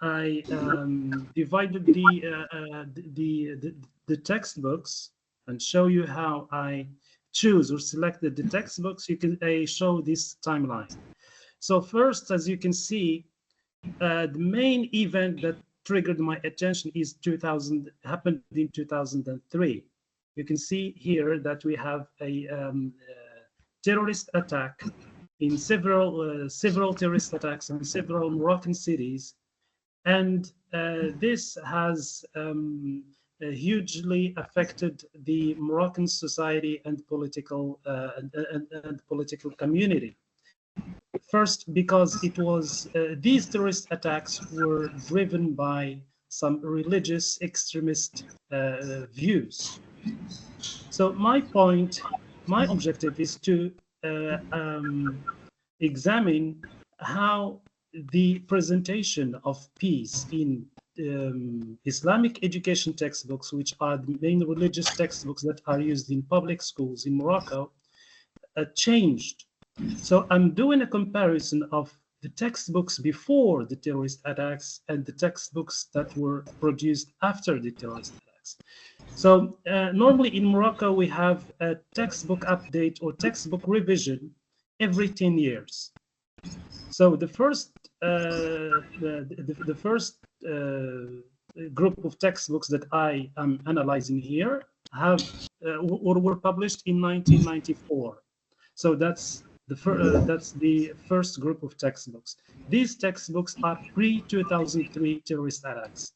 I divided the textbooks and show you how I choose or selected the textbooks. You can show this timeline. So first, as you can see, the main event that triggered my attention is happened in 2003. You can see here that we have a terrorist attack in several terrorist attacks in several Moroccan cities, and this has hugely affected the Moroccan society and political community. First, because it was these terrorist attacks were driven by some religious extremist views. So my objective is to examine how the presentation of peace in Islamic education textbooks, which are the main religious textbooks that are used in public schools in Morocco, changed. So I'm doing a comparison of the textbooks before the terrorist attacks and the textbooks that were produced after the terrorist attacks. So normally in Morocco, we have a textbook update or textbook revision every 10 years. So the first group of textbooks that I am analyzing here were published in 1994. So that's the first group of textbooks. These textbooks are pre-2003 terrorist attacks.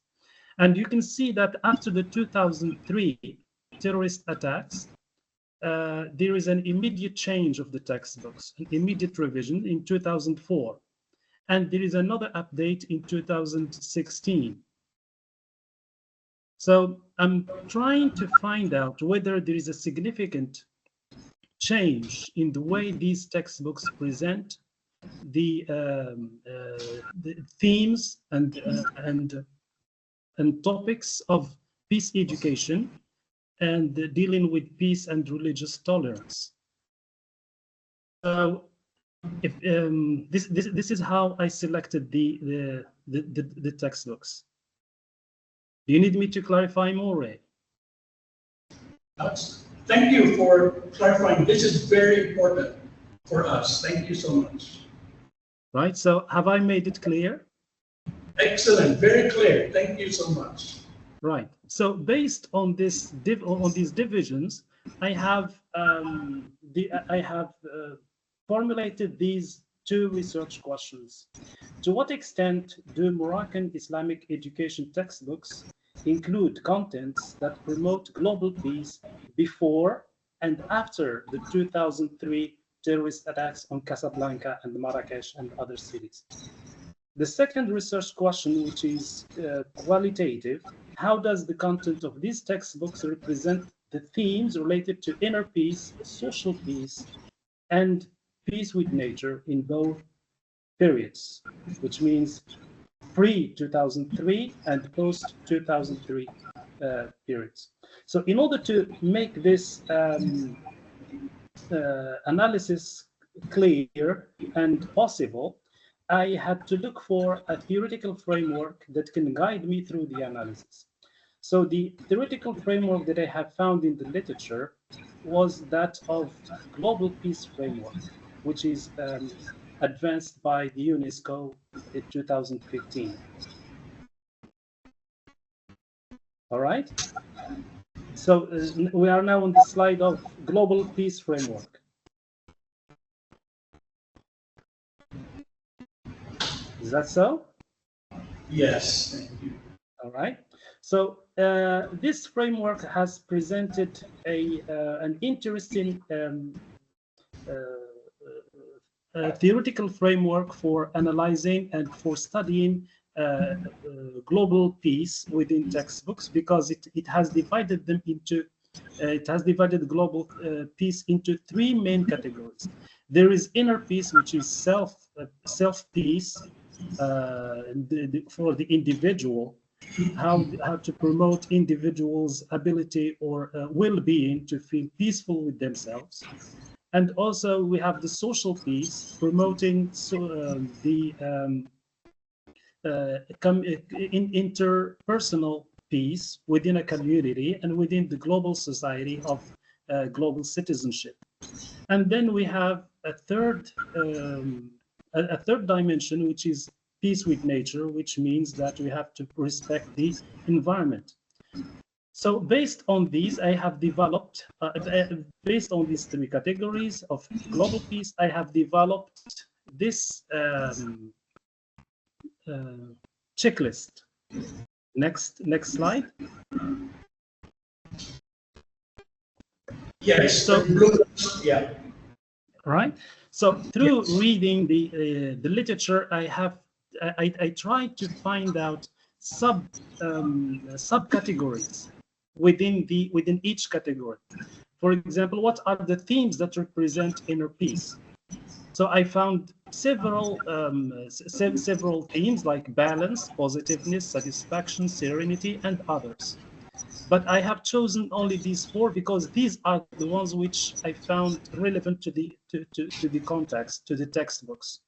And you can see that after the 2003 terrorist attacks, there is an immediate change of the textbooks, an immediate revision in 2004. And there is another update in 2016. So I'm trying to find out whether there is a significant change in the way these textbooks present the themes and topics of peace education and dealing with peace and religious tolerance. So, if this is how I selected the textbooks. Do you need me to clarify more, Ray? Thank you for clarifying. This is very important for us. Thank you so much. Right. So have I made it clear? Excellent. Very clear. Thank you so much. Right. So based on this these divisions, I have formulated these two research questions. To what extent do Moroccan Islamic education textbooks include contents that promote global peace before and after the 2003 terrorist attacks on Casablanca and Marrakesh and other cities? The second research question, which is qualitative, how does the content of these textbooks represent the themes related to inner peace, social peace, and peace with nature in both periods, which means pre-2003 and post-2003 periods. So in order to make this analysis clear and possible, I had to look for a theoretical framework that can guide me through the analysis. So the theoretical framework that I have found in the literature was that of Global Peace Framework, which is advanced by the UNESCO in 2015. All right. So we are now on the slide of Global Peace Framework. Is that so? Yes, thank you. All right. So this framework has presented an interesting theoretical framework for analyzing and for studying global peace within textbooks, because it has divided them into global peace into three main categories. There is inner peace, which is self peace for the individual, how to promote individuals' ability or well-being to feel peaceful with themselves. And also we have the social peace, promoting interpersonal peace within a community and within the global society of global citizenship. And then we have a third dimension, which is peace with nature, which means that we have to respect the environment. So based on these, I have developed, based on these three categories of global peace, I have developed this checklist. Next slide. Yes. So, yeah. Right. So through reading the literature, I tried to find out subcategories within each category. For example, what are the themes that represent inner peace? So I found several themes like balance, positiveness, satisfaction, serenity, and others. But I have chosen only these four because these are the ones which I found relevant to the context, to the textbooks.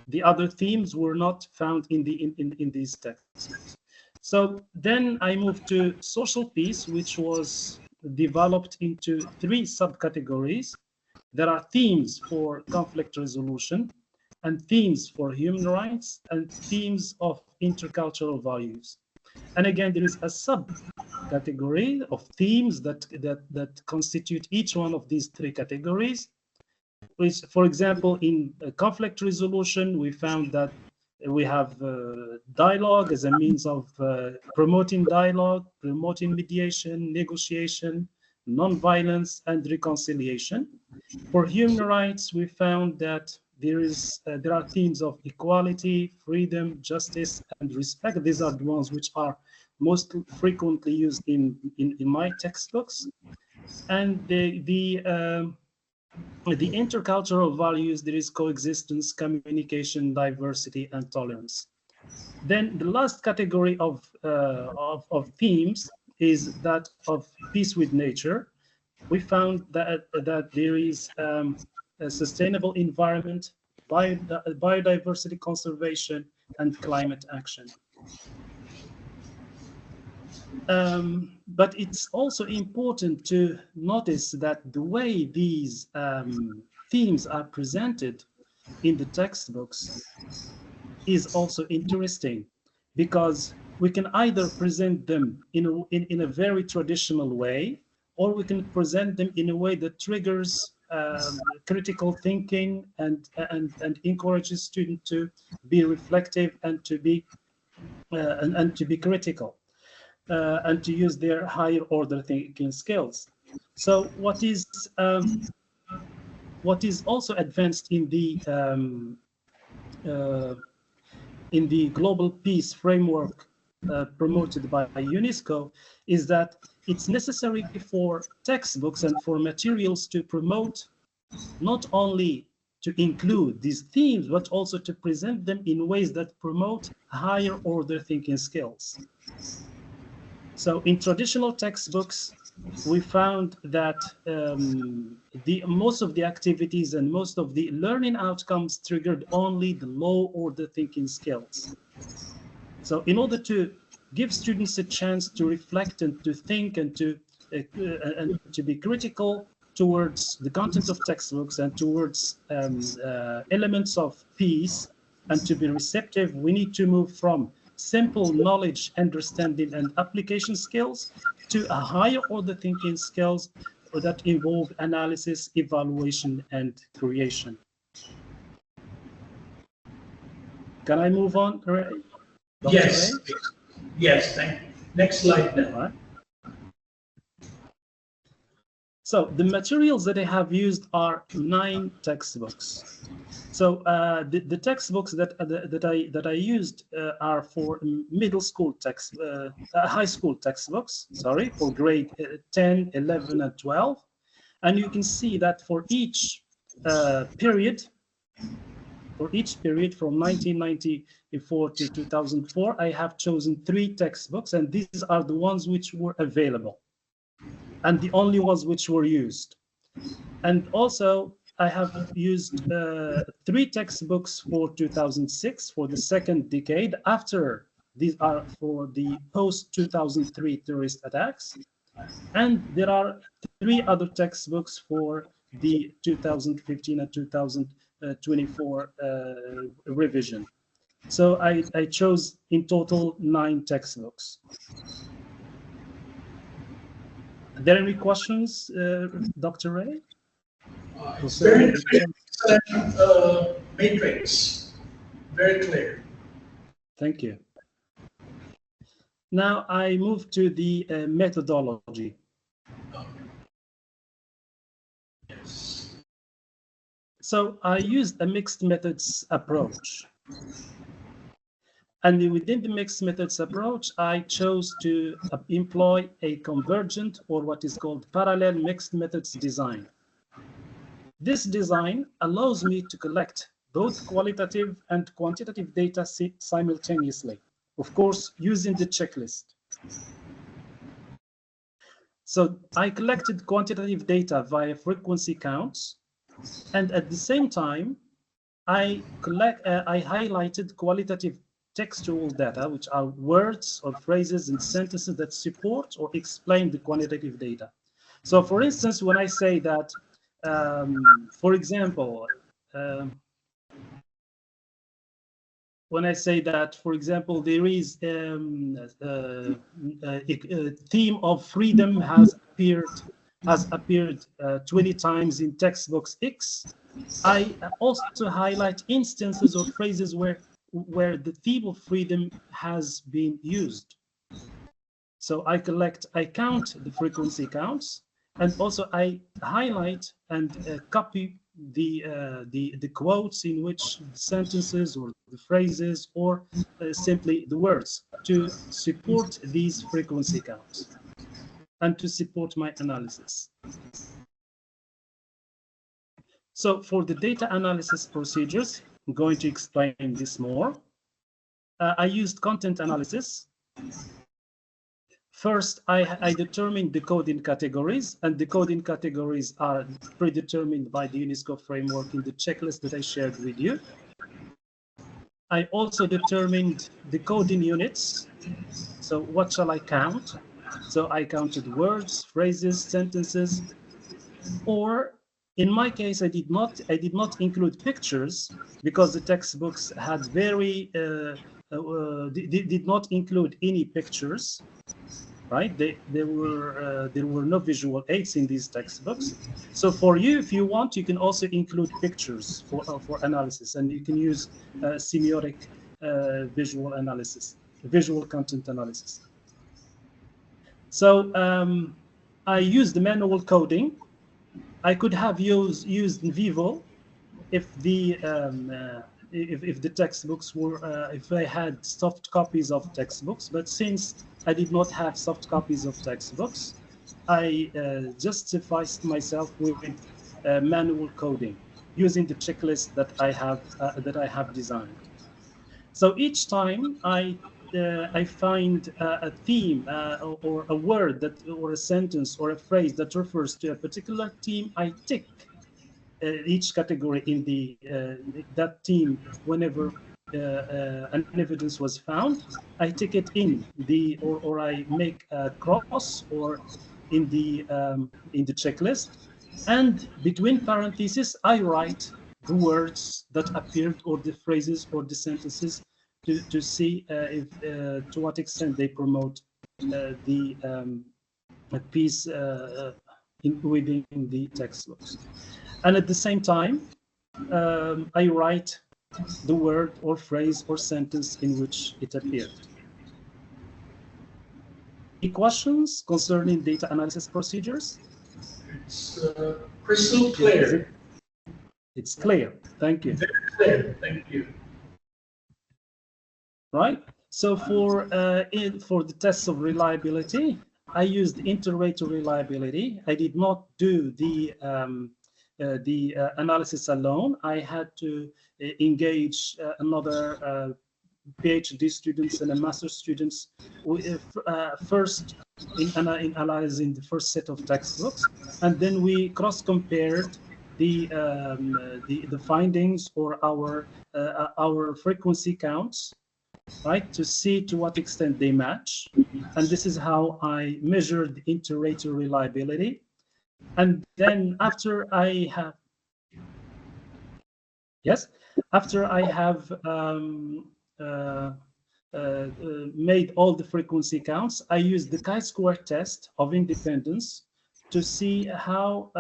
The other themes were not found in these textbooks. So then I moved to social peace, which was developed into three subcategories. There are themes for conflict resolution, and themes for human rights, and themes of intercultural values. And again, there is a subcategory of themes that constitute each one of these three categories. Which, for example, in conflict resolution, we found that we have dialogue as a means of promoting dialogue, promoting mediation, negotiation, non-violence, and reconciliation. For human rights, we found that there are themes of equality, freedom, justice, and respect. These are the ones which are most frequently used in my textbooks. And the intercultural values, there is coexistence, communication, diversity, and tolerance. Then the last category of themes is that of peace with nature. We found that there is a sustainable environment, biodiversity conservation, and climate action. But it's also important to notice that the way these themes are presented in the textbooks is also interesting, because we can either present them in a very traditional way, or we can present them in a way that triggers critical thinking and encourages students to be reflective and to be critical. And to use their higher order thinking skills. So what is also advanced in the global peace framework promoted by UNESCO is that it's necessary for textbooks and for materials to promote, not only to include these themes, but also to present them in ways that promote higher order thinking skills. So in traditional textbooks, we found that most of the activities and most of the learning outcomes triggered only the low order thinking skills. So in order to give students a chance to reflect and to think and to be critical towards the content of textbooks and towards elements of peace, and to be receptive, we need to move from simple knowledge, understanding, and application skills to a higher order thinking skills that involve analysis, evaluation, and creation. Can I move on, Ray? Yes. Ray? Yes, thank you. Next slide then. All right. So the materials that I have used are 9 textbooks. So the textbooks that I used are for middle school high school textbooks, sorry, for grade 10, 11, and 12. And you can see that for each period from 1994 to 2004, I have chosen 3 textbooks, and these are the ones which were available and the only ones which were used. And also I have used 3 textbooks for 2006 for the second decade. After these are for the post-2003 terrorist attacks. And there are 3 other textbooks for the 2015 and 2024 revision. So I chose in total 9 textbooks. Are there any questions, Dr. Rey? It's very clear. Matrix. Very clear. Thank you. Now I move to the methodology. Yes. So I used a mixed methods approach. And within the mixed methods approach, I chose to employ a convergent, or what is called parallel mixed methods design. This design allows me to collect both qualitative and quantitative data simultaneously, of course, using the checklist. So I collected quantitative data via frequency counts, and at the same time, I highlighted qualitative textual data, which are words or phrases and sentences that support or explain the quantitative data. So for instance, when I say that, for example, when I say that, for example, there is a theme of freedom has appeared 20 times in textbooks X, I also highlight instances or phrases where the theme of freedom has been used. So I count the frequency counts, and also I highlight and copy the quotes in which sentences or the phrases or simply the words to support these frequency counts and to support my analysis. So for the data analysis procedures, I'm going to explain this more. I used content analysis. First, I determined the coding categories, and the coding categories are predetermined by the UNESCO framework in the checklist that I shared with you. I also determined the coding units. So what shall I count? So I counted words, phrases, sentences, or in my case, I did not include pictures because the textbooks had did not include any pictures, right? There were no visual aids in these textbooks. So for you, if you want, you can also include pictures for analysis, and you can use semiotic visual analysis, visual content analysis. So I used the manual coding. I could have used Vivo if the textbooks were if I had soft copies of textbooks, but since I did not have soft copies of textbooks, I just sufficed myself with manual coding using the checklist that I have designed. So each time I find a theme or a word or a sentence or a phrase that refers to a particular theme, I tick each category in that theme whenever an evidence was found. I tick it in or I make a cross or in the checklist, and between parentheses I write the words that appeared or the phrases or the sentences to see if to what extent they promote the piece within the textbooks. And at the same time, I write the word or phrase or sentence in which it appeared. Any questions concerning data analysis procedures? It's crystal clear. It's clear. Thank you. Very clear. Thank you. Right. So for the tests of reliability, I used inter-rater reliability. I did not do the analysis alone. I had to engage another PhD students and a master students first in analyzing the first set of textbooks, and then we cross-compared the findings or our frequency counts, right, to see to what extent they match. And this is how I measured the inter-rater reliability. And then after I have, yes, after I have made all the frequency counts, I use the chi-square test of independence to see how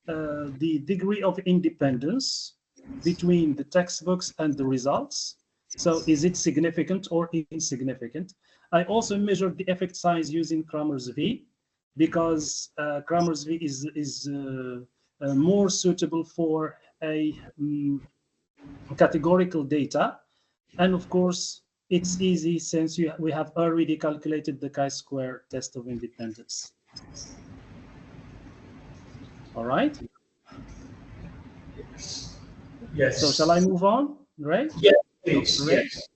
the degree of independence between the textbooks and the results. So is it significant or insignificant? I also measured the effect size using Cramer's V, because Cramer's V is more suitable for a categorical data. And of course, it's easy since we have already calculated the chi-square test of independence. All right? Yes. So shall I move on, right? Yes, please. Right? Yes.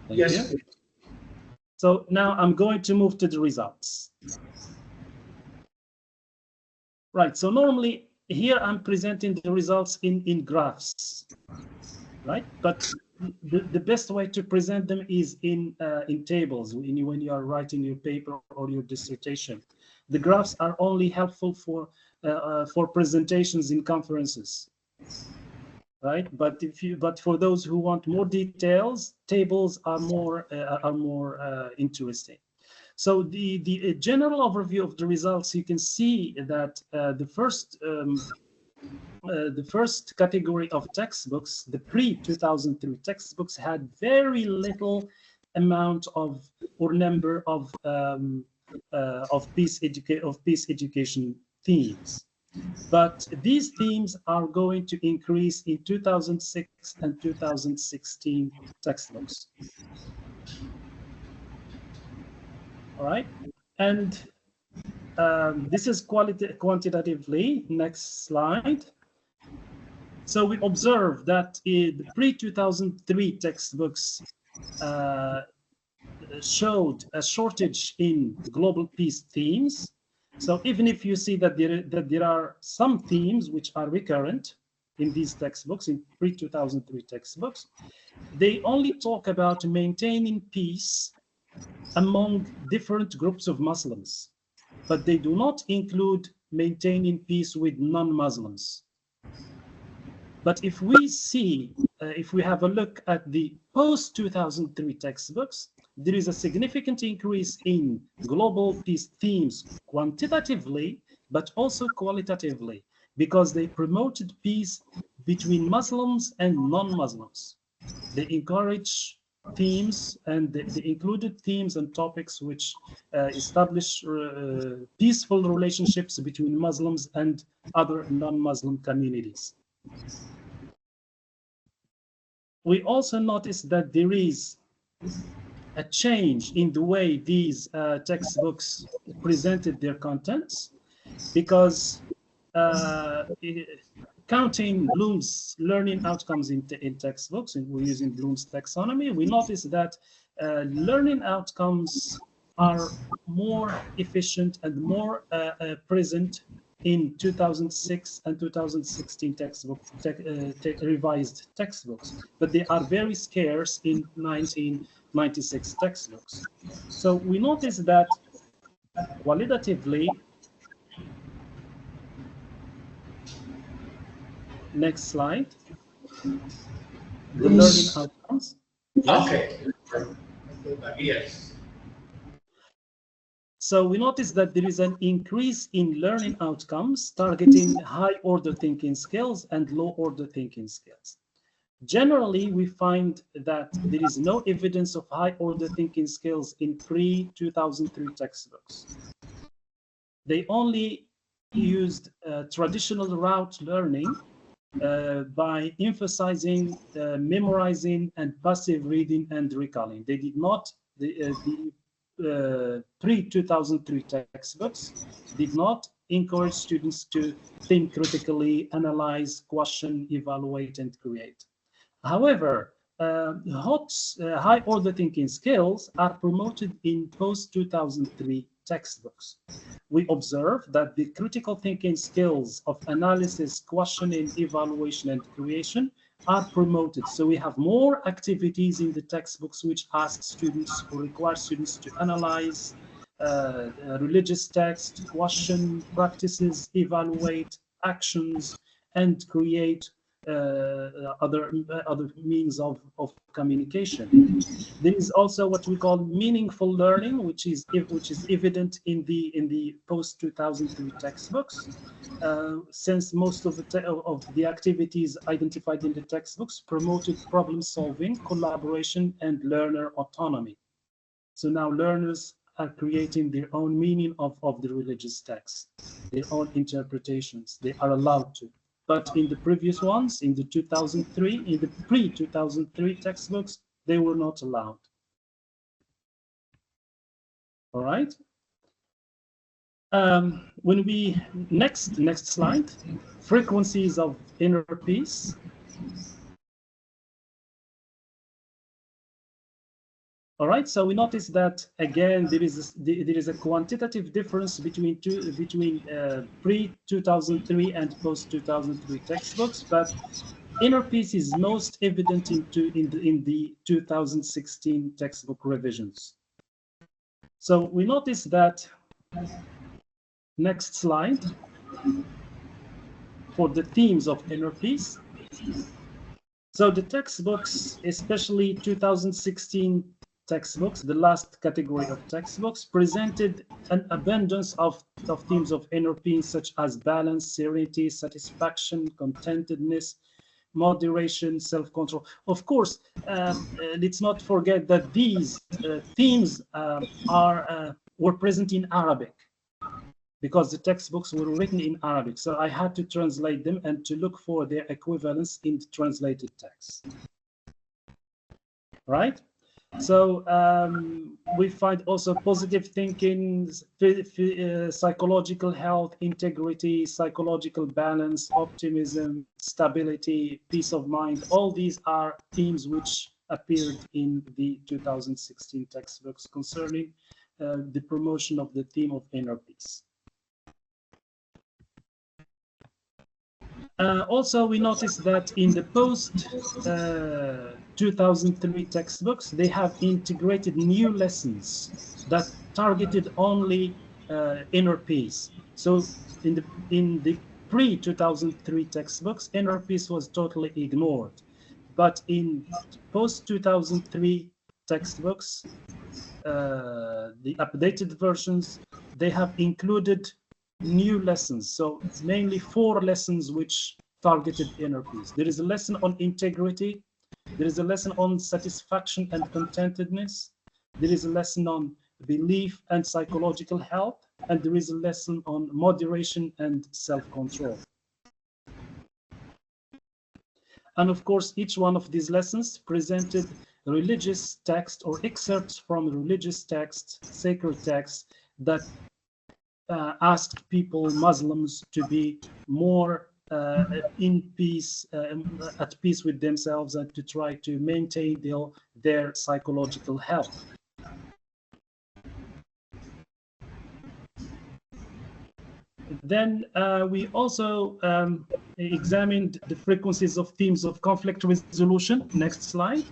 Thank Yes, you. please. So now I'm going to move to the results. Right, so normally here I'm presenting the results in graphs, right? But the best way to present them is in tables when you are writing your paper or your dissertation. The graphs are only helpful for presentations in conferences, right? But for those who want more details, tables are more interesting. So the general overview of the results, you can see that the first category of textbooks, the pre-2003 textbooks, had very little amount of or number of peace education themes. But these themes are going to increase in 2006 and 2016 textbooks. All right, and this is quantitatively. Next slide. So we observe that in the pre-2003 textbooks showed a shortage in global peace themes. So even if you see that there are some themes which are recurrent in these textbooks, in pre-2003 textbooks, they only talk about maintaining peace among different groups of Muslims, but they do not include maintaining peace with non-Muslims. But if we see, if we have a look at the post-2003 textbooks, there is a significant increase in global peace themes quantitatively, but also qualitatively, because they promoted peace between Muslims and non-Muslims. They encourage themes, and they included themes and topics which establish peaceful relationships between Muslims and other non-Muslim communities. We also notice that there is a change in the way these textbooks presented their contents, because counting Bloom's learning outcomes in textbooks, and we're using Bloom's taxonomy, we notice that learning outcomes are more efficient and more present in 2006 and 2016 textbooks, revised textbooks, but they are very scarce in 1996 textbooks. So we notice that qualitatively, next slide, the learning outcomes. Yes? Okay. Yes. So we notice that there is an increase in learning outcomes targeting high-order thinking skills and low-order thinking skills. Generally, we find that there is no evidence of high-order thinking skills in pre-2003 textbooks. They only used traditional route learning by emphasizing memorizing and passive reading and recalling. They did not, pre-2003 textbooks did not encourage students to think critically, analyze, question, evaluate, and create. However, high-order thinking skills are promoted in post-2003 textbooks. We observe that the critical thinking skills of analysis, questioning, evaluation, and creation are promoted. So we have more activities in the textbooks which ask students or require students to analyze religious text, question practices, evaluate actions, and create other means of communication. There is also what we call meaningful learning, which is evident in the post 2003 textbooks, since most of the activities identified in the textbooks promoted problem solving, collaboration, and learner autonomy. So now learners are creating their own meaning of the religious text, their own interpretations. They are allowed to. But in the previous ones, in the 2003, in the pre-2003 textbooks, they were not allowed. All right. When we next slide, frequencies of inner peace. All right, so we notice that again there is a quantitative difference between pre-2003 and post-2003 textbooks, but inner peace is most evident in the 2016 textbook revisions. So we notice that, next slide, for the themes of inner peace. So the textbooks, especially 2016 textbooks, the last category of textbooks, presented an abundance of themes of inner peace, such as balance, serenity, satisfaction, contentedness, moderation, self-control. Of course, let's not forget that these themes were present in Arabic, because the textbooks were written in Arabic. So I had to translate them and to look for their equivalence in the translated text. Right? So we find also positive thinking, psychological health, integrity, psychological balance, optimism, stability, peace of mind. All these are themes which appeared in the 2016 textbooks concerning the promotion of the theme of inner peace. Also, we noticed that in the post-2003 textbooks, they have integrated new lessons that targeted only inner peace. So in the pre-2003 textbooks, inner peace was totally ignored. But in post-2003 textbooks, the updated versions, they have included new lessons. So it's mainly 4 lessons which targeted inner peace. There is a lesson on integrity. There is a lesson on satisfaction and contentedness. There is a lesson on belief and psychological health. And there is a lesson on moderation and self-control. And of course, each one of these lessons presented religious text or excerpts from religious texts, sacred texts, that asked people, Muslims, to be more in peace, at peace with themselves, and to try to maintain their psychological health. Then we also examined the frequencies of themes of conflict resolution. Next slide.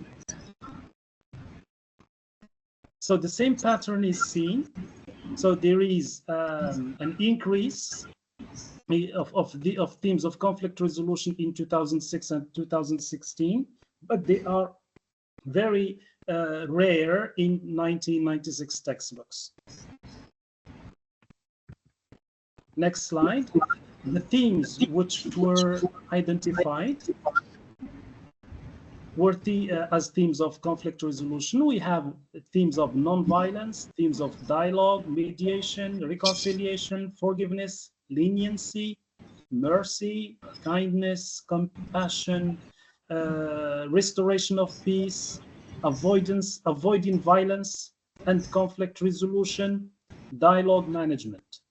So the same pattern is seen. So there is an increase of themes of conflict resolution in 2006 and 2016, but they are very rare in 1996 textbooks. Next slide. The themes which were identified were as themes of conflict resolution. We have themes of non-violence, themes of dialogue, mediation, reconciliation, forgiveness, leniency, mercy, kindness, compassion, restoration of peace, avoiding violence and conflict resolution, dialogue management.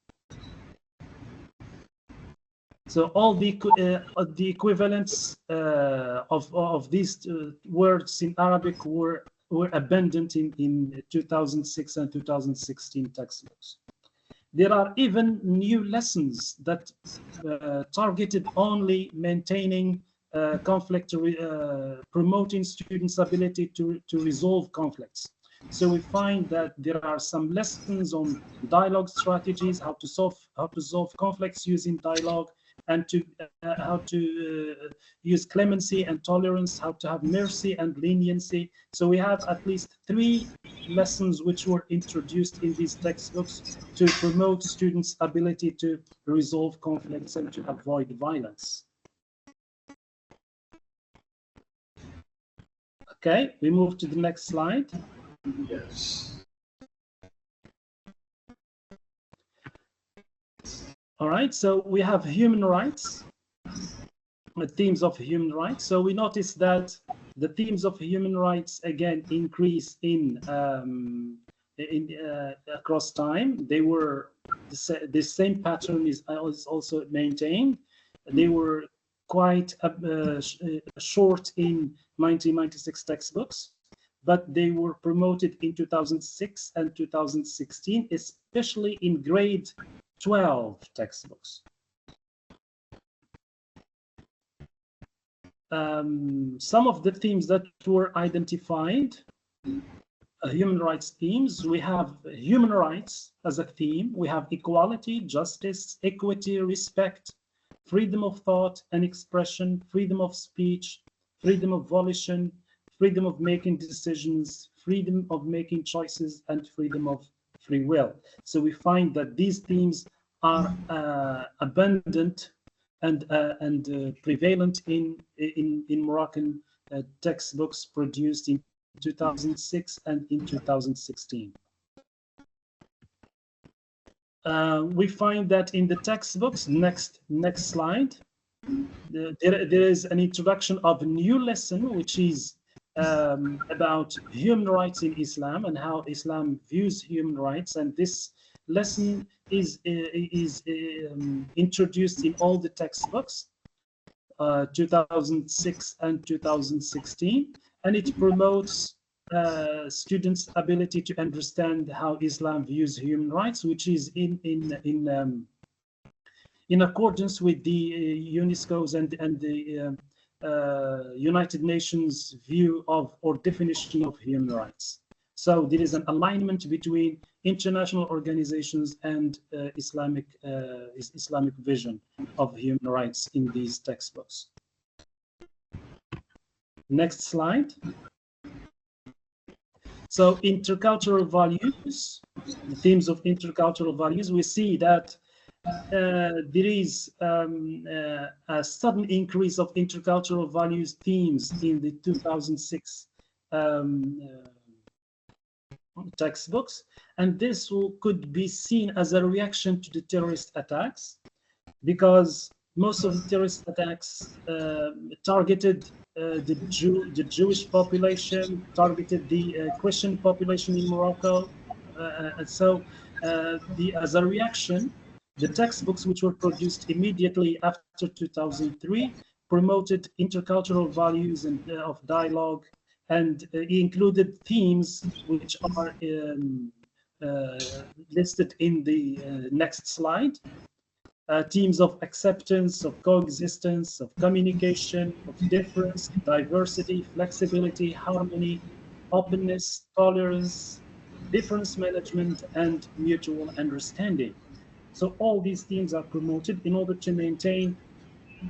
So all the equivalents of these words in Arabic were abundant in 2006 and 2016 textbooks. There are even new lessons that targeted only maintaining conflict, promoting students' ability to resolve conflicts. So we find that there are some lessons on dialogue strategies, how to solve conflicts using dialogue, and how to use clemency and tolerance, how to have mercy and leniency. So we have at least 3 lessons which were introduced in these textbooks to promote students' ability to resolve conflicts and to avoid violence. Okay, we move to the next slide. Yes. All right, so we have human rights, the themes of human rights. So we notice that the themes of human rights again increase across time. They were the same pattern is also maintained. They were quite short in 1996 textbooks, but they were promoted in 2006 and 2016, especially in grade 12 textbooks. Some of the themes that were identified, human rights themes, we have human rights as a theme, we have equality, justice, equity, respect, freedom of thought and expression, freedom of speech, freedom of volition, freedom of making decisions, freedom of making choices, and freedom of free will. So we find that these themes are abundant and prevalent in Moroccan textbooks produced in 2006 and in 2016. We find that in the textbooks, next slide, there is an introduction of a new lesson, which is about human rights in Islam and how Islam views human rights. And this lesson is introduced in all the textbooks, 2006 and 2016, and it promotes students' ability to understand how Islam views human rights, which is in accordance with the UNESCO's and the United Nations view of or definition of human rights. So there is an alignment between international organizations and Islamic vision of human rights in these textbooks. Next slide. So intercultural values, the themes of intercultural values, we see that there is a sudden increase of intercultural values themes in the 2006 textbooks, and this could be seen as a reaction to the terrorist attacks, because most of the terrorist attacks targeted the Jewish population, targeted the Christian population in Morocco, and so as a reaction, the textbooks which were produced immediately after 2003 promoted intercultural values and of dialogue, and included themes which are listed in the next slide. Themes of acceptance, of coexistence, of communication, of difference, diversity, flexibility, harmony, openness, tolerance, difference management, and mutual understanding. So all these themes are promoted in order to maintain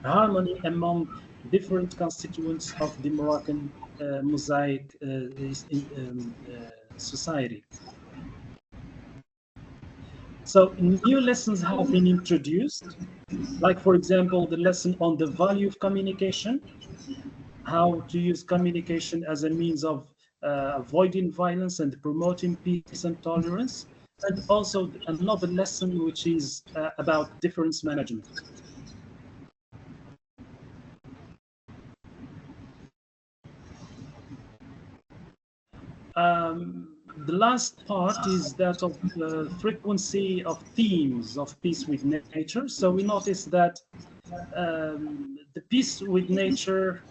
harmony among different constituents of the Moroccan mosaic society. So new lessons have been introduced, like, for example, the lesson on the value of communication, how to use communication as a means of avoiding violence and promoting peace and tolerance, and also another lesson which is about difference management. The last part is that of the frequency of themes of peace with nature. So we noticed that the peace with nature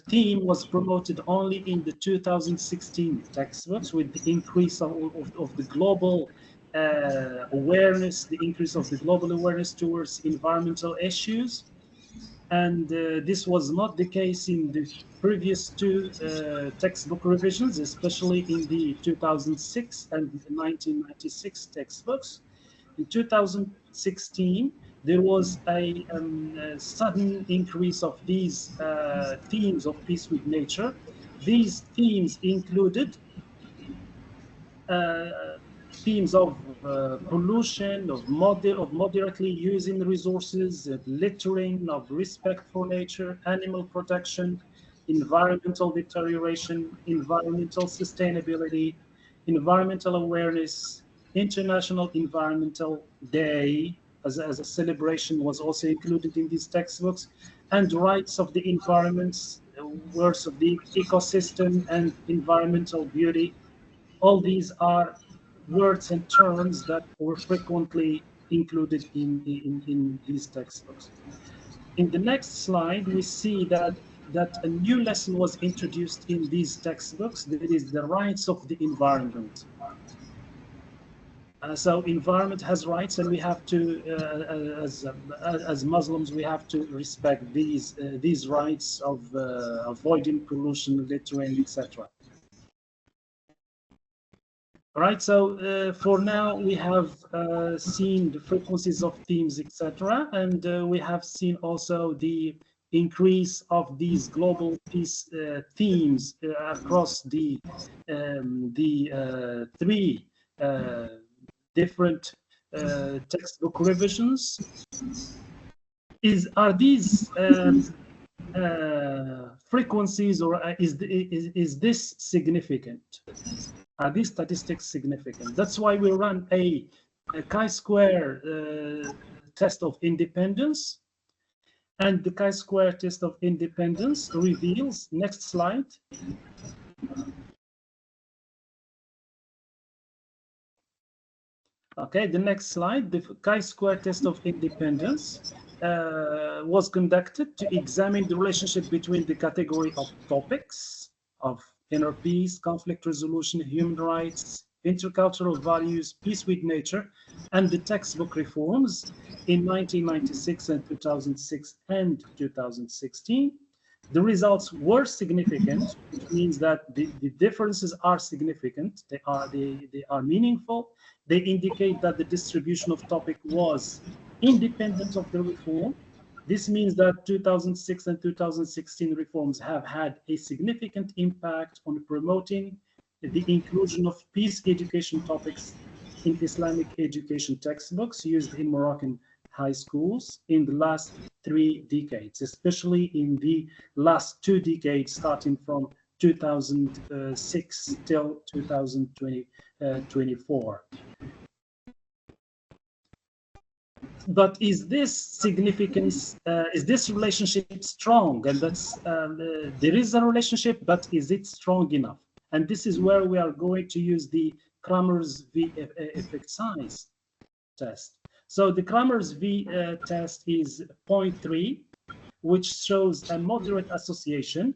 theme was promoted only in the 2016 textbooks, with the increase of the global awareness, the increase of the global awareness towards environmental issues. And this was not the case in the previous two textbook revisions, especially in the 2006 and 1996 textbooks. In 2016, there was a sudden increase of these themes of peace with nature. These themes included themes of pollution, of moderately using resources, littering, of respect for nature, animal protection, environmental deterioration, environmental sustainability, environmental awareness, International Environmental Day as a celebration was also included in these textbooks, and rights of the environments, words of the ecosystem, and environmental beauty. All these are words and terms that were frequently included in these textbooks. In the next slide, we see that a new lesson was introduced in these textbooks. That is the rights of the environment. So environment has rights, and we have to, as Muslims, we have to respect these rights of avoiding pollution, littering, etc. All right, so for now we have seen the frequencies of themes, etc., and we have seen also the increase of these global peace themes across the three different textbook revisions. Are these frequencies, or is this significant? Are these statistics significant? That's why we run a chi-square test of independence. And the chi-square test of independence reveals, next slide. Okay, the next slide, the chi-square test of independence was conducted to examine the relationship between the category of topics of inner peace, conflict resolution, human rights, intercultural values, peace with nature, and the textbook reforms in 1996 and 2006 and 2016. The results were significant, which means that the differences are significant. They are meaningful. They indicate that the distribution of topic was independent of the reform. This means that 2006 and 2016 reforms have had a significant impact on promoting the inclusion of peace education topics in Islamic education textbooks used in Moroccan high schools in the last 3 decades, especially in the last 2 decades, starting from 2006 till 2024. But is this significance, is this relationship strong? And that's, there is a relationship, but is it strong enough? And this is where we are going to use the Kramer's V effect size test. So the Kramer's V test is 0.3, which shows a moderate association.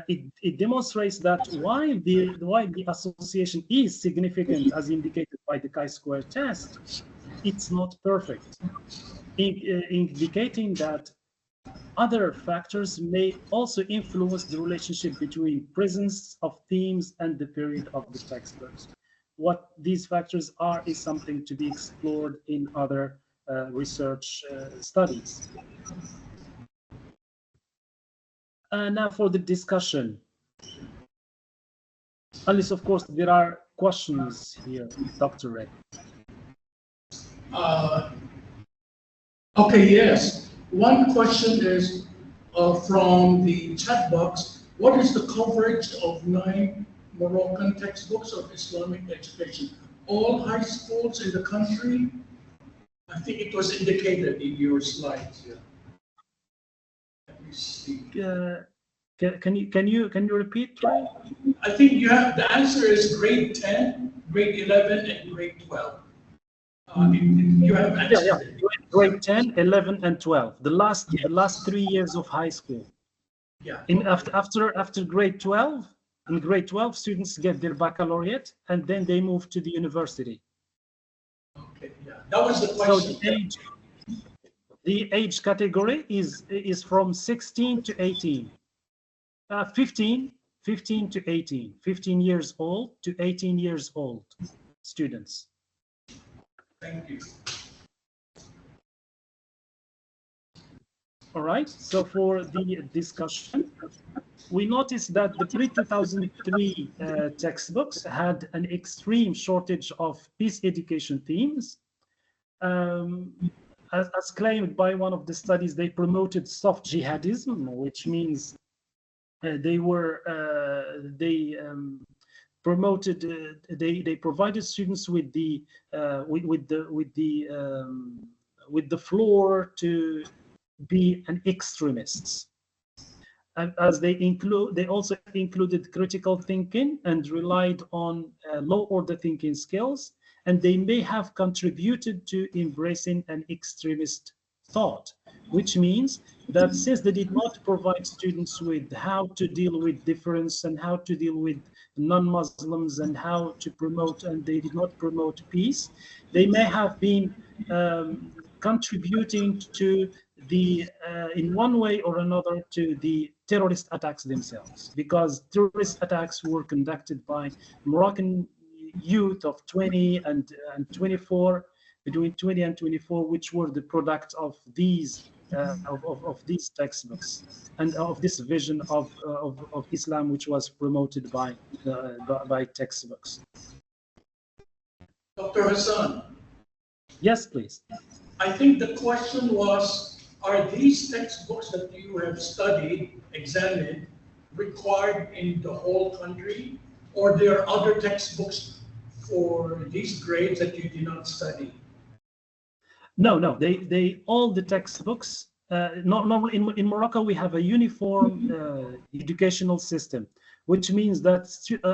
It demonstrates that while the association is significant, as indicated by the chi-square test, it's not perfect, indicating that other factors may also influence the relationship between presence of themes and the period of the textbooks. What these factors are is something to be explored in other research studies. Now for the discussion. Unless, of course, there are questions here, Dr. Rey. Okay, yes. One question is from the chat box. What is the coverage of 9 Moroccan textbooks of Islamic education? All high schools in the country? I think it was indicated in your slides. Yeah. Let me see. Can you repeat, Rey? I think you have the answer is grade 10, grade 11, and grade 12. You have answered. Yeah. Grade 10, 11, and 12. The last 3 years of high school. Yeah. After grade 12, in grade 12, students get their baccalaureate, and then they move to the university. That was the So question. the age category is from 16 to 18. 15 to 18, 15 years old to 18 years old students. Thank you. All right, so for the discussion, we noticed that the pre-2003 textbooks had an extreme shortage of peace education themes. As claimed by one of the studies, they promoted soft jihadism, which means they provided students with the floor to be an extremists. And as they also included critical thinking and relied on low order thinking skills, and they may have contributed to embracing an extremist thought, which means that since they did not provide students with how to deal with difference and how to deal with non-Muslims and how to promote, and they did not promote peace, they may have been contributing to the in one way or another to the terrorist attacks themselves, because terrorist attacks were conducted by Moroccan youth of 20 and 24, between 20 and 24, which were the product of these of these textbooks and of this vision of Islam, which was promoted by textbooks. Dr. Hassan. Yes, please. I think the question was, are these textbooks that you have studied, examined, required in the whole country, or there are other textbooks for these grades that you did not study? No, they all the textbooks. Normally in Morocco we have a uniform educational system, which means that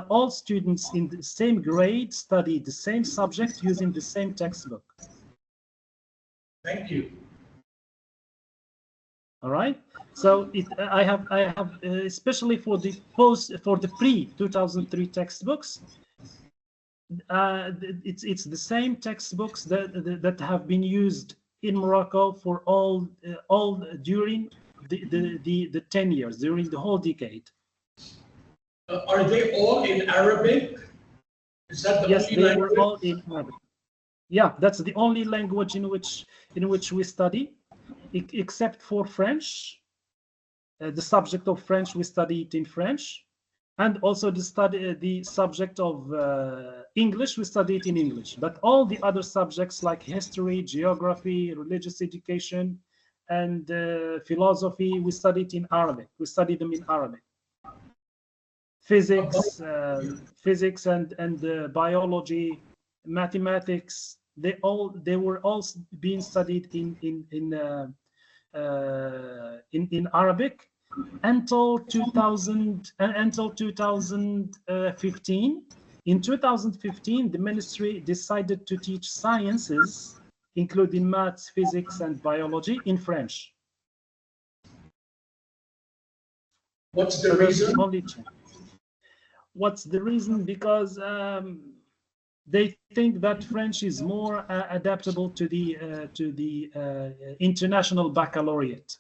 all students in the same grade study the same subject using the same textbook. Thank you. All right. So I have especially for the pre-2003 textbooks. It's the same textbooks that have been used in Morocco for all during the 10 years, during the whole decade. Are they all in Arabic? Is that the yes, only they language? were all in Arabic. Yeah, that's the only language in which we study, except for French. The subject of French, we study it in French, and also the subject of English, we study it in English. But all the other subjects like history, geography, religious education, and philosophy, we study it in Arabic. We study them in Arabic. Physics, and Biology, mathematics, they were all being studied in Arabic until 2015. In 2015, the ministry decided to teach sciences, including maths, physics, and biology, in French. What's the reason? What's the reason? Because they think that French is more adaptable to the international baccalaureate,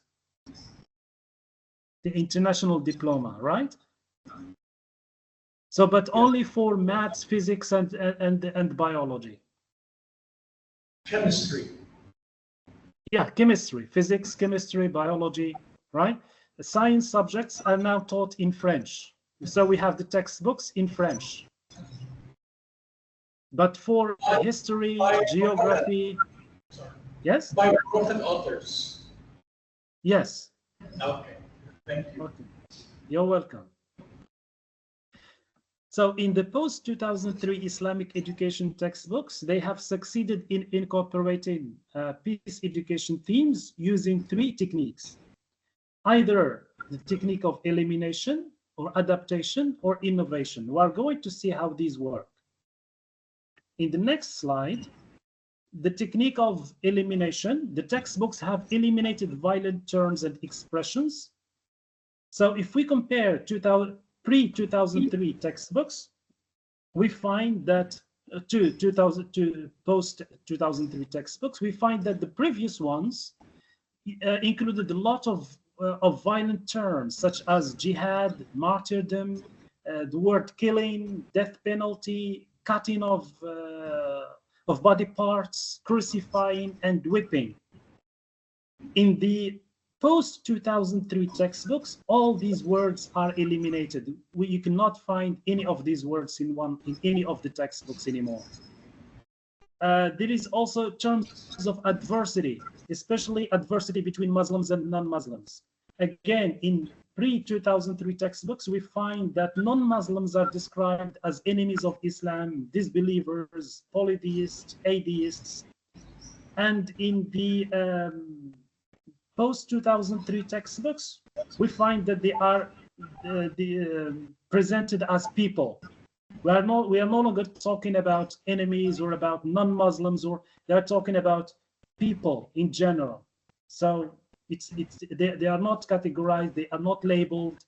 the international diploma, right? So, but only for maths, physics, and biology. Chemistry. Yeah, chemistry, physics, chemistry, biology, right? The science subjects are now taught in French. So we have the textbooks in French. But for history, geography, yes? By Moroccan authors. Yes. Okay, thank you. Okay. You're welcome. So in the post-2003 Islamic education textbooks, they have succeeded in incorporating peace education themes using 3 techniques. Either the technique of elimination, or adaptation, or innovation. We are going to see how these work. In the next slide, the technique of elimination, the textbooks have eliminated violent terms and expressions. So if we compare pre-2003 textbooks, we find that to post 2003 textbooks, we find that the previous ones included a lot of violent terms such as jihad, martyrdom, the word killing, death penalty, cutting of body parts, crucifying, and whipping. In the post 2003 textbooks, all these words are eliminated. You cannot find any of these words in any of the textbooks anymore. There is also terms of adversity, especially adversity between Muslims and non-Muslims. Again, in pre-2003 textbooks, we find that non-Muslims are described as enemies of Islam, disbelievers, polytheists, atheists. And in the post-2003 textbooks, we find that they are presented as people. We are no longer talking about enemies or about non-Muslims, or they're talking about people in general. So they are not categorized, they are not labeled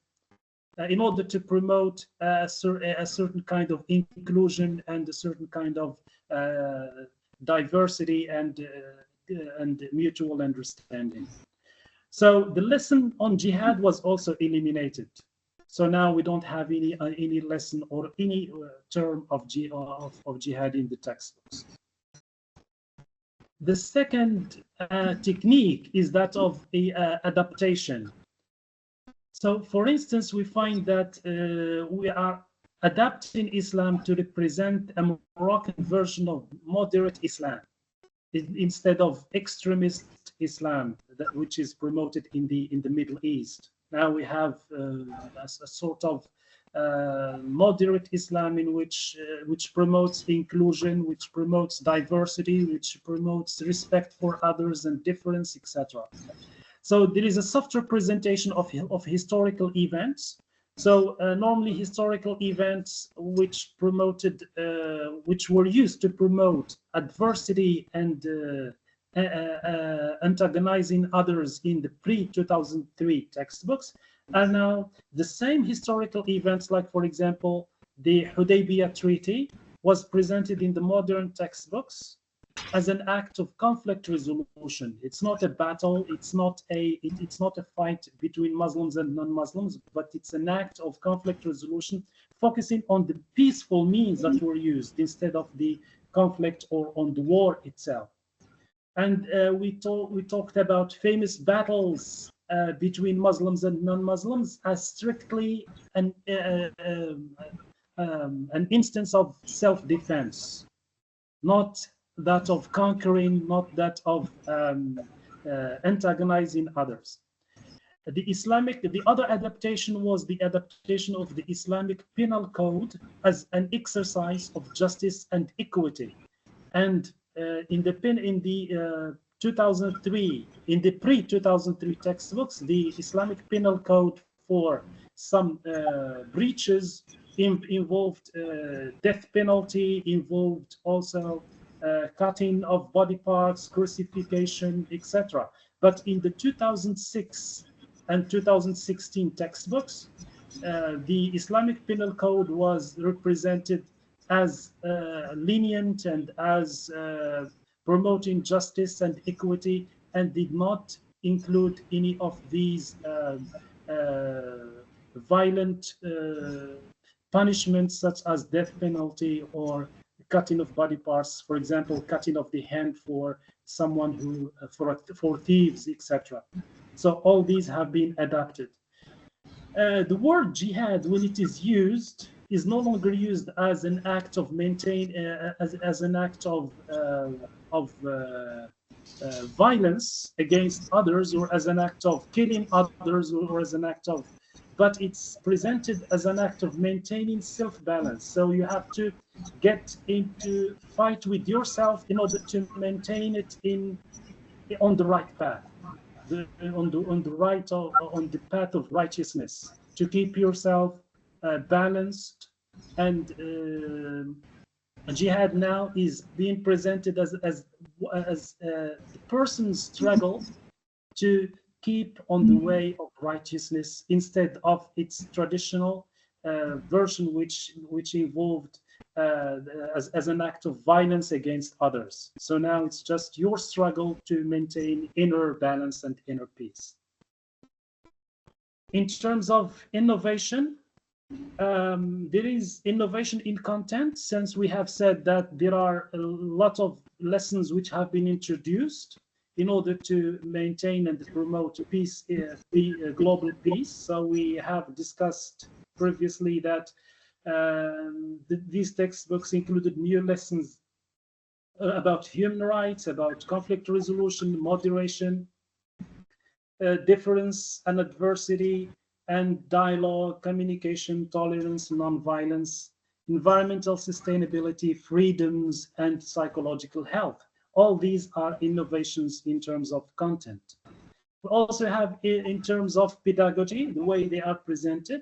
in order to promote a certain kind of inclusion and a certain kind of diversity and mutual understanding. So the lesson on jihad was also eliminated. So now we don't have any lesson or any term of jihad in the textbooks. The second technique is that of adaptation. So, for instance, we find that we are adapting Islam to represent a Moroccan version of moderate Islam instead of extremist Islam, which is promoted in the Middle East. Now we have a sort of moderate Islam in which promotes inclusion, which promotes diversity, which promotes respect for others and difference, etc. So there is a soft representation of historical events. So normally historical events which were used to promote adversity and antagonizing others in the pre-2003 textbooks are now the same historical events, like, for example, the Hudaybiyah Treaty was presented in the modern textbooks as an act of conflict resolution. It's not a battle, it's not a fight between Muslims and non-Muslims, but it's an act of conflict resolution focusing on the peaceful means that were used instead of the conflict or on the war itself. And we talked about famous battles between Muslims and non-Muslims as strictly an instance of self-defense, not that of conquering, not that of antagonizing others. The other adaptation was the adaptation of the Islamic Penal Code as an exercise of justice and equity. And in the pre-2003 textbooks, the Islamic Penal Code for some breaches involved death penalty, involved also cutting of body parts, crucifixion, etc. But in the 2006 and 2016 textbooks, the Islamic Penal Code was represented as lenient and as promoting justice and equity, and did not include any of these violent punishments such as death penalty or cutting of body parts, for example, cutting of the hand for someone who for thieves, etc. So all these have been adapted. The word jihad, when it is used, is no longer used as an act of as an act of violence against others, or as an act of killing others, or as an act of, but it's presented as an act of maintaining self-balance. So you have to get into fight with yourself in order to maintain it on the right path, on the path of righteousness, to keep yourself balanced. And jihad now is being presented as the person's struggle to keep on the way of righteousness, instead of its traditional version, which involved as an act of violence against others. So now it's just your struggle to maintain inner balance and inner peace. In terms of innovation, there is innovation in content, since we have said that there are a lot of lessons which have been introduced in order to maintain and promote peace, global peace. So we have discussed previously that these textbooks included new lessons about human rights, about conflict resolution, moderation, difference and adversity, and dialogue, communication, tolerance, nonviolence, environmental sustainability, freedoms, and psychological health. All these are innovations in terms of content. We also have in terms of pedagogy, the way they are presented.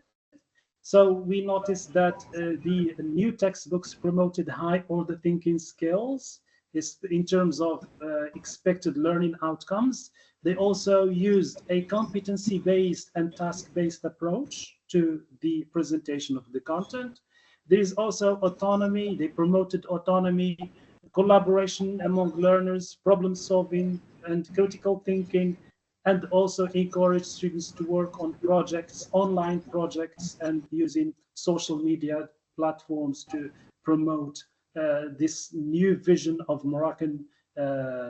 So we noticed that the new textbooks promoted high order thinking skills in terms of expected learning outcomes. They also used a competency-based and task-based approach to the presentation of the content. There is also autonomy. They promoted autonomy, collaboration among learners, problem solving, and critical thinking, and also encourage students to work on projects, online projects, and using social media platforms to promote this new vision of Moroccan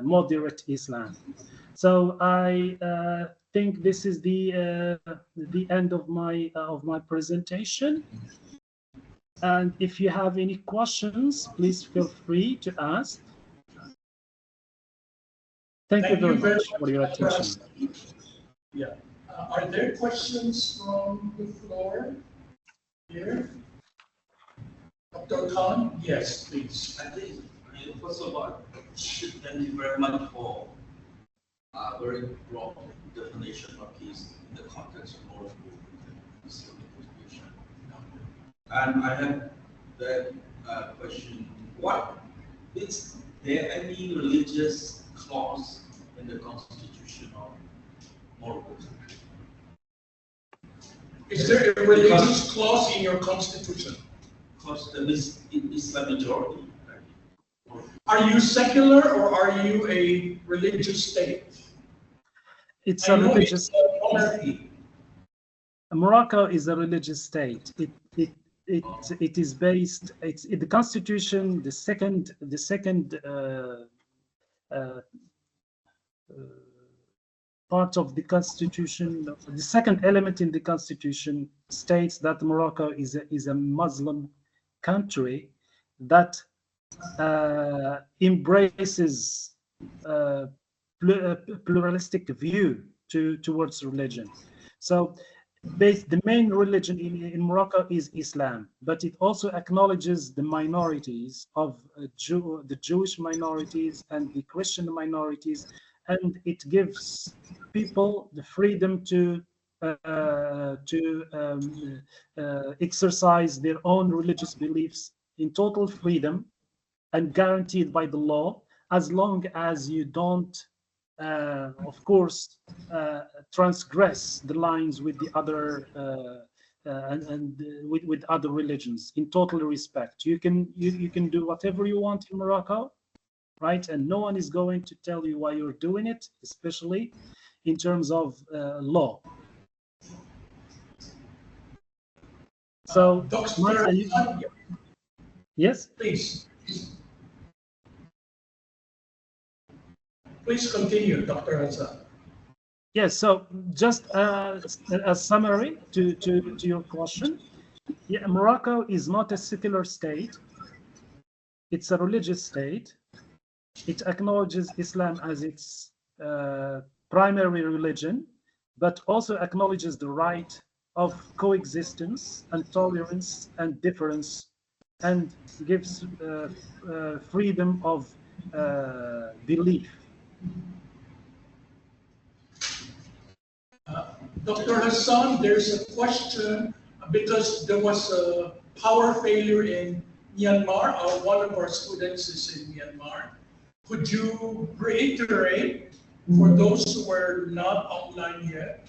moderate Islam. So I think this is the end of my presentation. And if you have any questions, please feel free to ask. Thank you very much for your attention. Yeah. Are there questions from the floor here? Dr. Khan? Yes, please. I think, first of all, thank you very much for a very broad definition of peace in the context of Morocco and Islamic education. And I have that question: is there any religious clause in the constitution of Morocco? Is there a religious clause in your constitution? Because the Islam majority. Are you secular or are you a religious state? It's a religious. Morocco is a religious state. It is based. It's in the constitution. The second part of the constitution, the second element in the constitution states that Morocco is a Muslim country that embraces pluralistic view towards religion. So the main religion in Morocco is Islam, but it also acknowledges the minorities of the Jewish minorities and the Christian minorities, and it gives people the freedom to exercise their own religious beliefs in total freedom and guaranteed by the law, as long as you don't, of course, transgress the lines with the other with other religions. In total respect, you can do whatever you want in Morocco, right? And no one is going to tell you why you're doing it, especially in terms of law. So, yes, please. Please continue, Dr. Hassan. Yes, so just a summary to your question. Yeah, Morocco is not a secular state. It's a religious state. It acknowledges Islam as its primary religion, but also acknowledges the right of coexistence and tolerance and difference, and gives freedom of belief. Dr. Hassan, there's a question because there was a power failure in Myanmar. One of our students is in Myanmar. Could you reiterate, for those who were not online yet,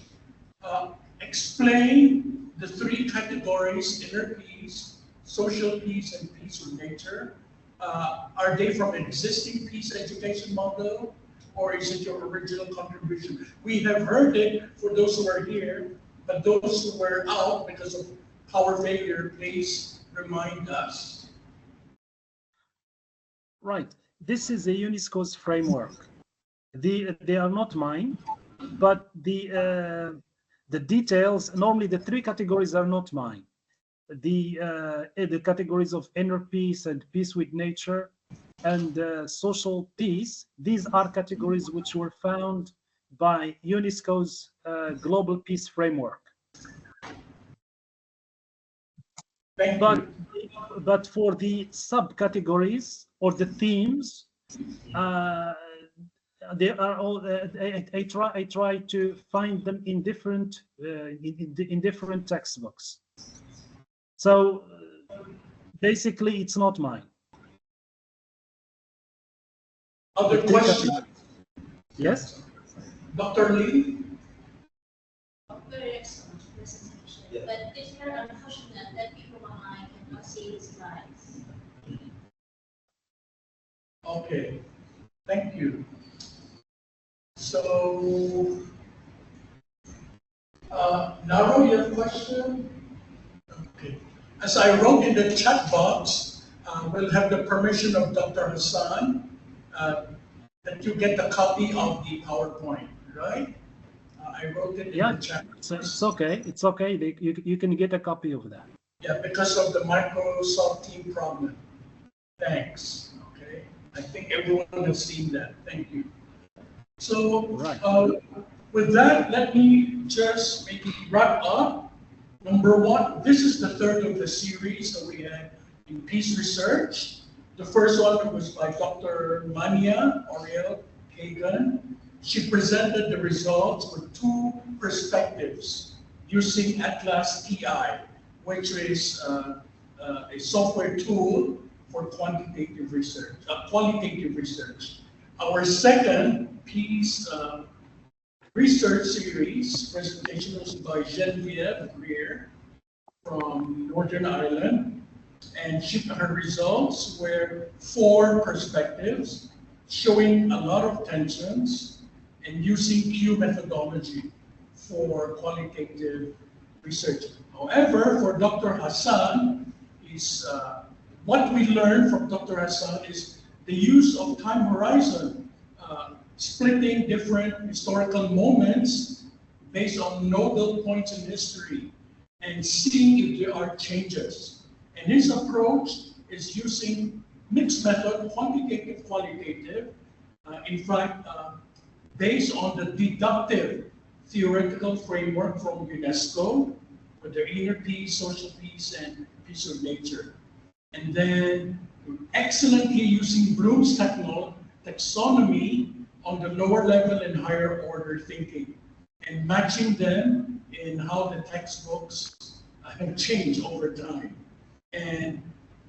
explain the three categories: inner peace, social peace and peace with nature, are they from existing peace education model, or is it your original contribution? We have heard it for those who are here, but those who were out because of power failure, please remind us. Right. This is a UNESCO's framework. They are not mine, but the details, normally the three categories are not mine. The categories of inner peace and peace with nature and social peace, these are categories which were found by UNESCO's Global Peace Framework. But for the subcategories or the themes, they are all. I try to find them in different in different textbooks. So basically, it's not mine. Other questions? Yes. Dr. Lee? Very excellent presentation. Yeah. But it's very unfortunate that people online cannot see the slides. Okay, thank you. So, Naro, you have a question? Okay. As I wrote in the chat box, we'll have the permission of Dr. Hassan that you get a copy of the PowerPoint, right? I wrote it in the chat. It's okay. It's okay. You can get a copy of that. Yeah, because of the Microsoft Team problem. Thanks. Okay. I think everyone has seen that. Thank you. So, with that, let me just maybe wrap up. Number one, this is the third of the series that we had in peace research. The first one was by Dr. Mania Oriel Kagan. She presented the results with two perspectives using Atlas TI, which is a software tool for quantitative research, qualitative research. Our second peace research series presentation was by Genevieve Greer from Northern Ireland, and her results were 4 perspectives showing a lot of tensions and using Q methodology for qualitative research. However, for Dr. Hassan, what we learned from Dr. Hassan is the use of time horizon, splitting different historical moments based on nodal points in history and seeing if there are changes. And his approach is using mixed method, quantitative, qualitative, in fact, based on the deductive theoretical framework from UNESCO, with the inner peace, social peace, and peace with nature. And then excellently using Bloom's taxonomy on the lower level and higher order thinking, and matching them in how the textbooks have changed over time. And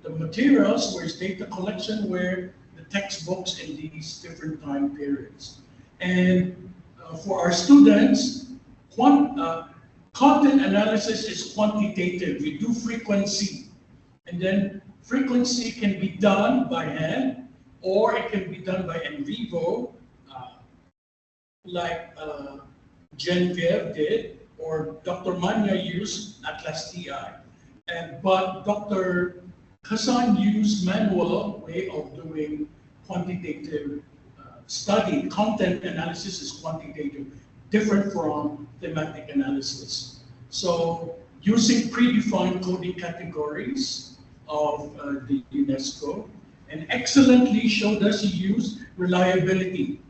the materials were data collection were the textbooks in these different time periods. And for our students, content analysis is quantitative. We do frequency, and then frequency can be done by hand, or it can be done by in vivo, like Genevieve did, or Dr. Mania used Atlas TI. But Dr. Hassan used manual way of doing quantitative study. Content analysis is quantitative, different from thematic analysis. So using predefined coding categories of the UNESCO, and excellently showed us use reliability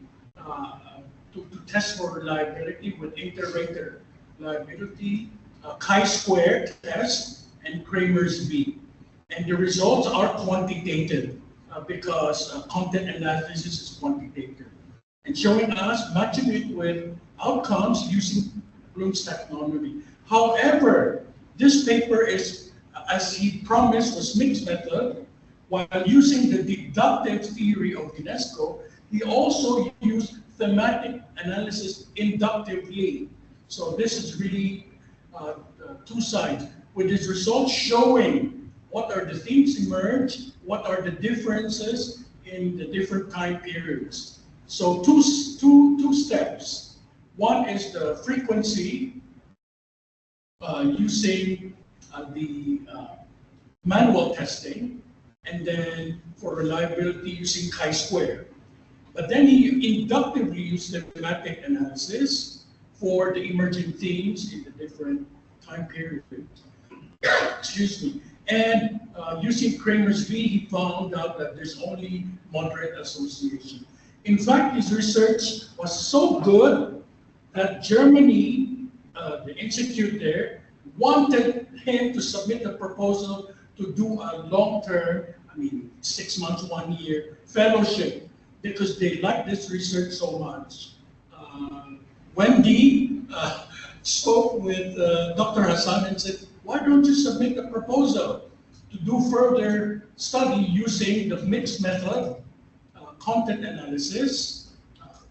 to test for reliability with inter-rater reliability, chi-square test, and Kramer's B. And the results are quantitative because content analysis is quantitative. And showing us, matching it with outcomes using Bloom's taxonomy. However, this paper is, as he promised, was mixed method. While using the deductive theory of UNESCO, he also used thematic analysis inductively. So this is really 2 sides, with his results showing what are the themes emerge, what are the differences in the different time periods. So two steps. One is the frequency, using the manual testing, and then for reliability using chi-square. But then he inductively used thematic analysis for the emerging themes in the different time periods. Excuse me. And using Kramer's V, he found out that there's only moderate association. In fact, his research was so good that Germany, the institute there, wanted him to submit a proposal to do a long-term, 6 months, 1 year fellowship, because they like this research so much. Wendy spoke with Dr. Hassan and said, why don't you submit a proposal to do further study using the mixed method, content analysis,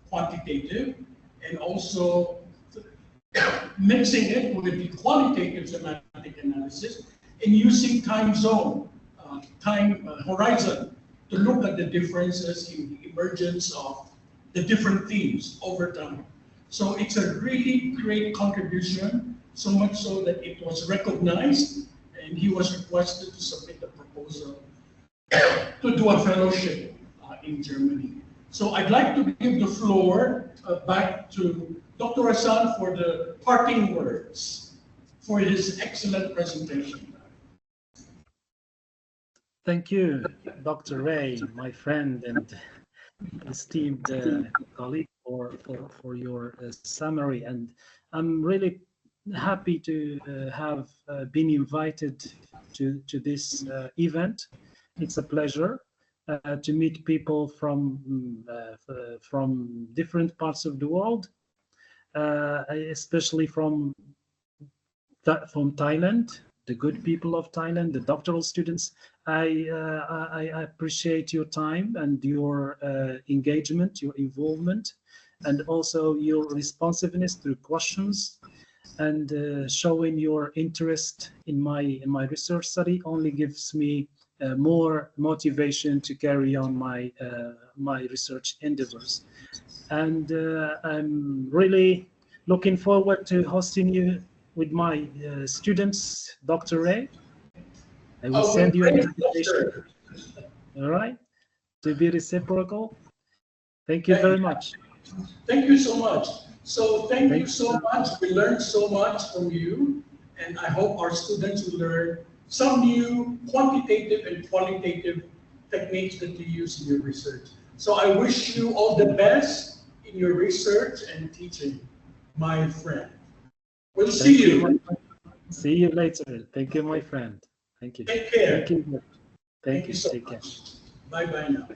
quantitative, and also mixing it with the qualitative semantic analysis and using time zone, time horizon to look at the differences in the emergence of the different themes over time. So it's a really great contribution, so much so that it was recognized and he was requested to submit a proposal to do a fellowship in Germany. So I'd like to give the floor back to Dr. Hassan for the parting words for his excellent presentation. Thank you, Dr. Rey, my friend and esteemed colleague, for your summary. And I'm really happy to have been invited to this event. It's a pleasure to meet people from different parts of the world, especially from Thailand, the good people of Thailand, the doctoral students. I appreciate your time and your engagement, your involvement, and also your responsiveness to questions, and showing your interest in my research study only gives me more motivation to carry on my my research endeavors. And I'm really looking forward to hosting you with my students, Dr. Rey. I will send you an invitation. All right, to be reciprocal. Thank you very much. Thank you so much. So thank you so much. We learned so much from you, and I hope our students will learn some new quantitative and qualitative techniques that you use in your research. So I wish you all the best in your research and teaching, my friend. We'll see you. See you later. Thank you, my friend. Thank you. Take care. Thank you. Thank you so Take care. much. Bye-bye now.